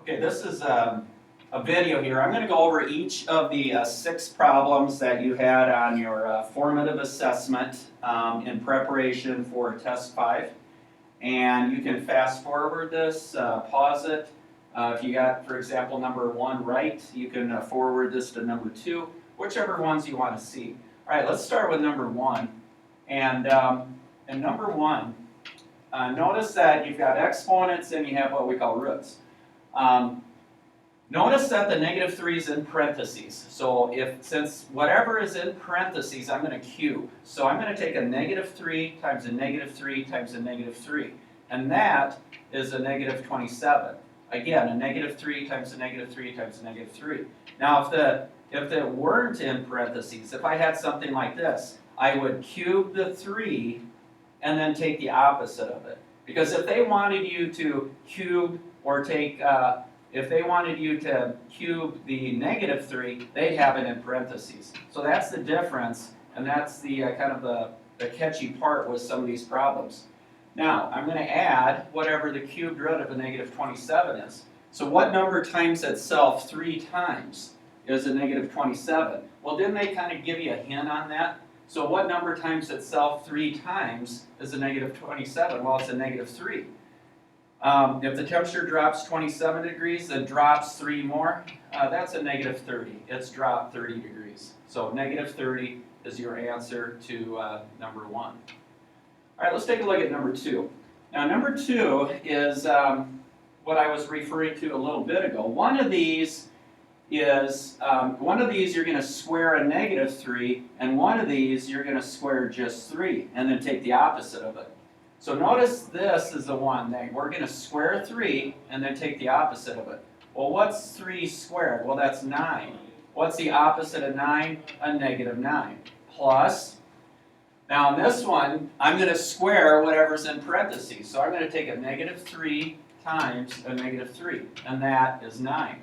Okay, this is a video here. I'm going to go over each of the 6 problems that you had on your formative assessment in preparation for test 5. And you can fast forward this, pause it. If you got, for example, number 1 right, you can forward this to number 2, whichever ones you want to see. All right, let's start with number 1. And in number 1, notice that you've got exponents and you have what we call roots. Notice that the -3 is in parentheses. So since whatever is in parentheses, I'm going to cube. So I'm going to take a -3 times a -3 times a -3. And that is a -27. Again, a -3 times a -3 times a -3. Now if it weren't in parentheses, if I had something like this, I would cube the 3 and then take the opposite of it. Because if they wanted you to cube or take if they wanted you to cube the -3, they'd have it in parentheses. So that's the difference, and that's the kind of the catchy part with some of these problems. Now, I'm going to add whatever the cubed root of a -27 is. So what number times itself 3 times is a -27? Well, didn't they kind of give you a hint on that? So what number times itself 3 times is a -27? Well, it's a -3. If the temperature drops 27 degrees, then drops 3 more, that's a -30. It's dropped 30 degrees. So -30 is your answer to number 1. All right, let's take a look at number 2. Now, number 2 is what I was referring to a little bit ago. One of these you're going to square a -3, and one of these you're going to square just 3, and then take the opposite of it. So notice this is the one that we're going to square 3 and then take the opposite of it. Well, what's 3 squared? Well, that's 9. What's the opposite of 9? A -9. Plus, now in this one, I'm going to square whatever's in parentheses. So I'm going to take a -3 times a -3, and that is 9.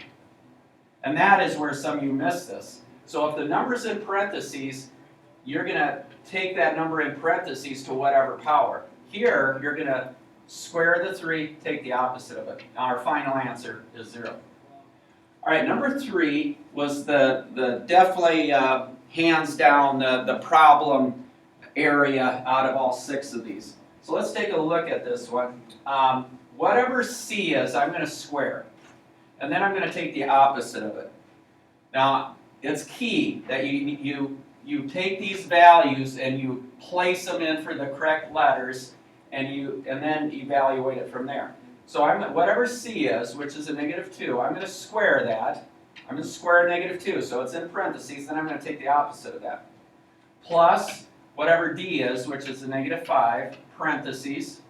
And that is where some of you miss this. So if the number's in parentheses, you're going to take that number in parentheses to whatever power. Here, you're going to square the 3, take the opposite of it. Now, our final answer is 0. All right, number 3 was the definitely hands down the problem area out of all 6 of these. So let's take a look at this one. Whatever C is, I'm going to square. And then I'm going to take the opposite of it. Now, it's key that you take these values and you place them in for the correct letters, and then evaluate it from there. So whatever C is, which is a -2, I'm going to square that. I'm going to square -2, so it's in parentheses, then I'm going to take the opposite of that. Plus whatever D is, which is a -5, parentheses.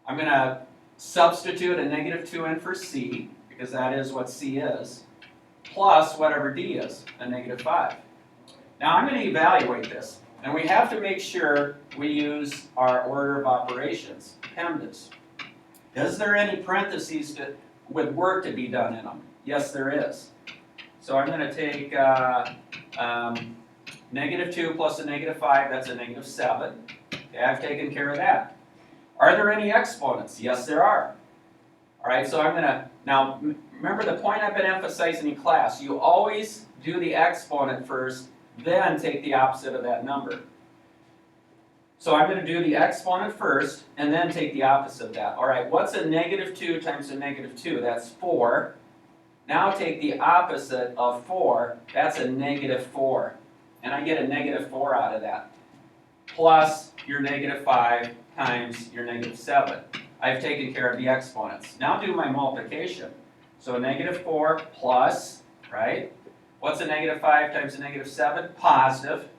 I'm going to substitute a -2 in for C, because that is what C is, plus whatever D is, a -5. Now I'm going to evaluate this, and we have to make sure we use our order of operations, PEMDAS. Is there any parentheses with work to be done in them? Yes, there is. So I'm going to take -2 plus a -5, that's a -7. Okay, I've taken care of that. Are there any exponents? Yes, there are. All right, so I'm going to, now remember the point I've been emphasizing in class, you always do the exponent first, then take the opposite of that number. So I'm going to do the exponent first, and then take the opposite of that. All right, what's a -2 times a -2? That's 4. Now take the opposite of 4. That's a -4. And I get a -4 out of that. Plus your -5 times your -7. I've taken care of the exponents. Now do my multiplication. So a -4 plus, right? What's a -5 times a -7? Positive,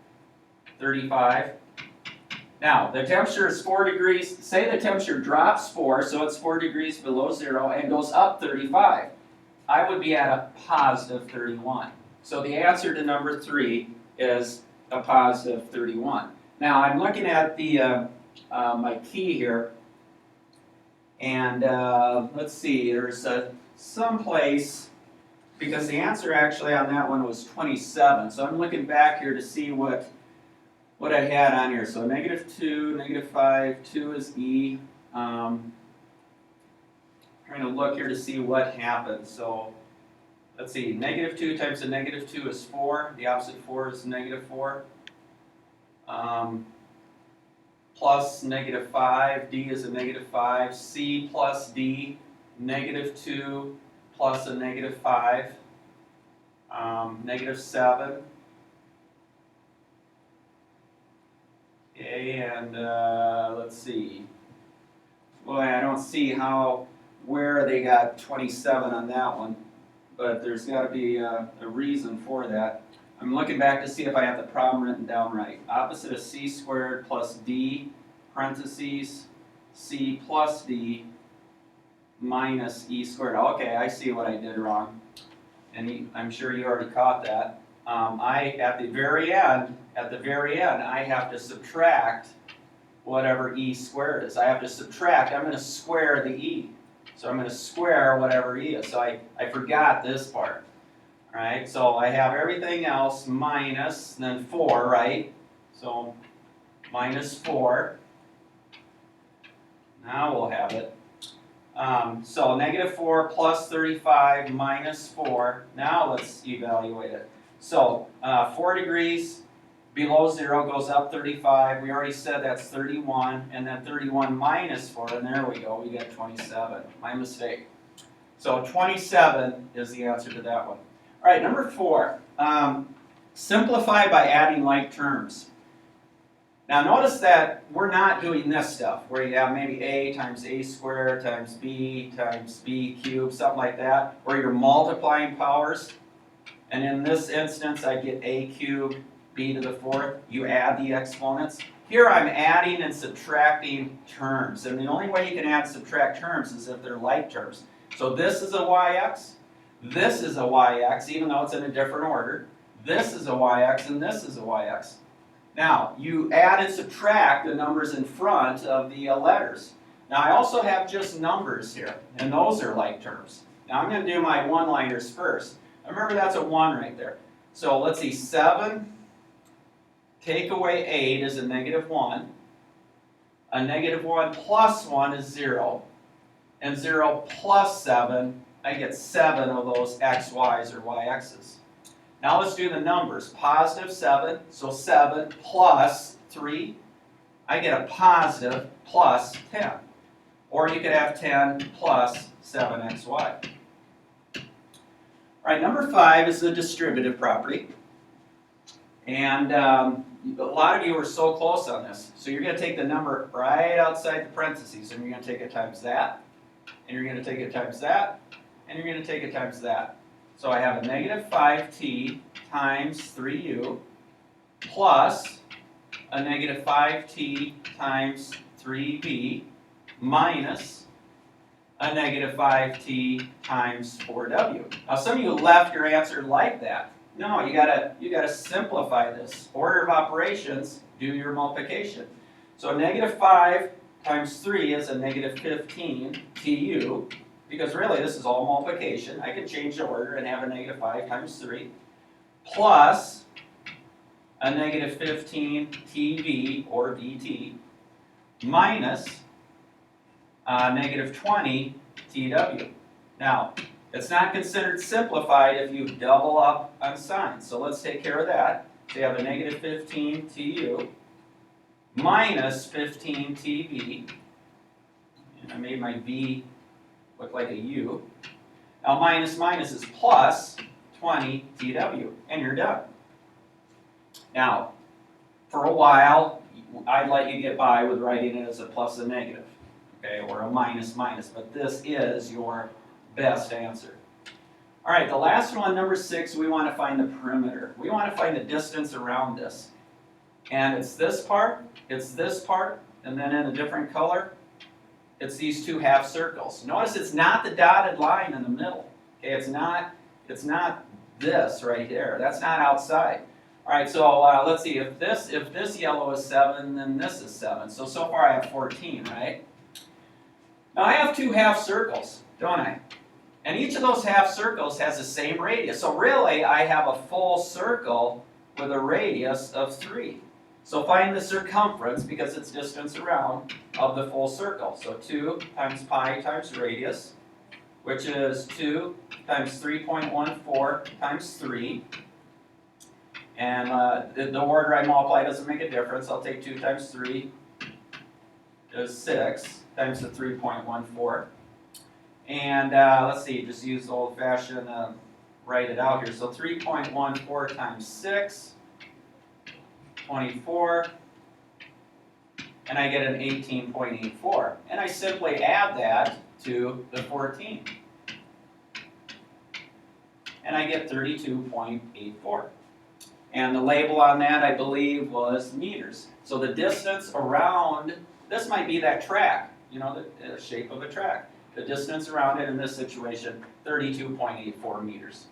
35. Now, the temperature is 4 degrees. Say the temperature drops 4, so it's 4 degrees below 0, and goes up 35. I would be at a positive 31. So the answer to number 3 is a positive 31. Now, I'm looking at the my key here, and let's see, there's some place, because the answer actually on that one was 27. So I'm looking back here to see what I had on here. So -2, -5, 2 is E. trying to look here to see what happened. So let's see, -2 times a -2 is 4. The opposite of 4 is -4. Plus -5, D is a -5. C plus D, -2 plus a -5. -7. Okay, and let's see. Boy, I don't see where they got 27 on that one, but there's got to be a reason for that. I'm looking back to see if I have the problem written down right. Opposite of C squared plus D, parentheses, C plus D minus E squared. Okay, I see what I did wrong. And I'm sure you already caught that. At the very end, I have to subtract whatever E squared is. I have to subtract, I'm going to square the E. So I'm going to square whatever E is. So I forgot this part. All right, so I have everything else minus, then 4, right? So minus 4. Now we'll have it. So -4 plus 35 minus 4. Now let's evaluate it. So 4 degrees below 0 goes up 35. We already said that's 31. And then 31 minus 4. And there we go. We get 27. My mistake. So 27 is the answer to that one. All right, number 4. Simplify by adding like terms. Now notice that we're not doing this stuff, where you have maybe a times a squared times b cubed, something like that, where you're multiplying powers. And in this instance, I get a cubed, b to the 4th. You add the exponents. Here I'm adding and subtracting terms. And the only way you can add and subtract terms is if they're like terms. So this is a yx. This is a yx, even though it's in a different order. This is a yx, and this is a yx. Now, you add and subtract the numbers in front of the letters. Now, I also have just numbers here, and those are like terms. Now, I'm going to do my one-liners first. Remember, that's a 1 right there. So let's see, 7 take away 8 is a -1. A -1 plus 1 is 0. And 0 plus 7, I get 7 of those xy's or yx's. Now let's do the numbers. Positive 7, so 7 plus 3, I get a positive plus 10. Or you could have 10 plus 7xy. All right, number 5 is the distributive property. And a lot of you are so close on this. So you're going to take the number right outside the parentheses, and you're going to take it times that, and you're going to take it times that, and you're going to take it times that. So I have a -5t times 3u plus a -5t times 3b minus a -5t times 4w. Now some of you left your answer like that. No, you gotta simplify this. Order of operations, do your multiplication. So -5 times 3 is a -15 tu. Because really, this is all multiplication. I can change the order and have a -5 times 3 plus a -15 tv or dt minus -20 tw. Now, it's not considered simplified if you double up on signs. So let's take care of that. So you have a -15 tu minus 15 tv. And I made my v look like a U. Now minus minus is plus 20 TW, and you're done. Now, for a while, I'd let you get by with writing it as a plus and negative, okay, or a minus minus, but this is your best answer. All right, the last one, number 6, we want to find the perimeter. We want to find the distance around this. And it's this part, and then in a different color, it's these 2 half circles. Notice it's not the dotted line in the middle. Okay, it's not this right here. That's not outside. All right, so let's see. If this yellow is 7, then this is 7. So far I have 14, right? Now I have 2 half circles, don't I? And each of those half circles has the same radius. So really, I have a full circle with a radius of 3. So find the circumference, because it's distance around, of the full circle. So 2 times pi times radius which is 2 times 3.14 times 3. And the order I multiply doesn't make a difference. I'll take 2 times 3 is 6 times the 3.14. And let's see, just use the old-fashioned write it out here. So 3.14 times 6, 24, and I get an 18.84. And I simply add that to the 14. And I get 32.84. And the label on that, I believe, was meters. So the distance around, this might be that track, you know, the shape of a track. The distance around it in this situation, 32.84 meters.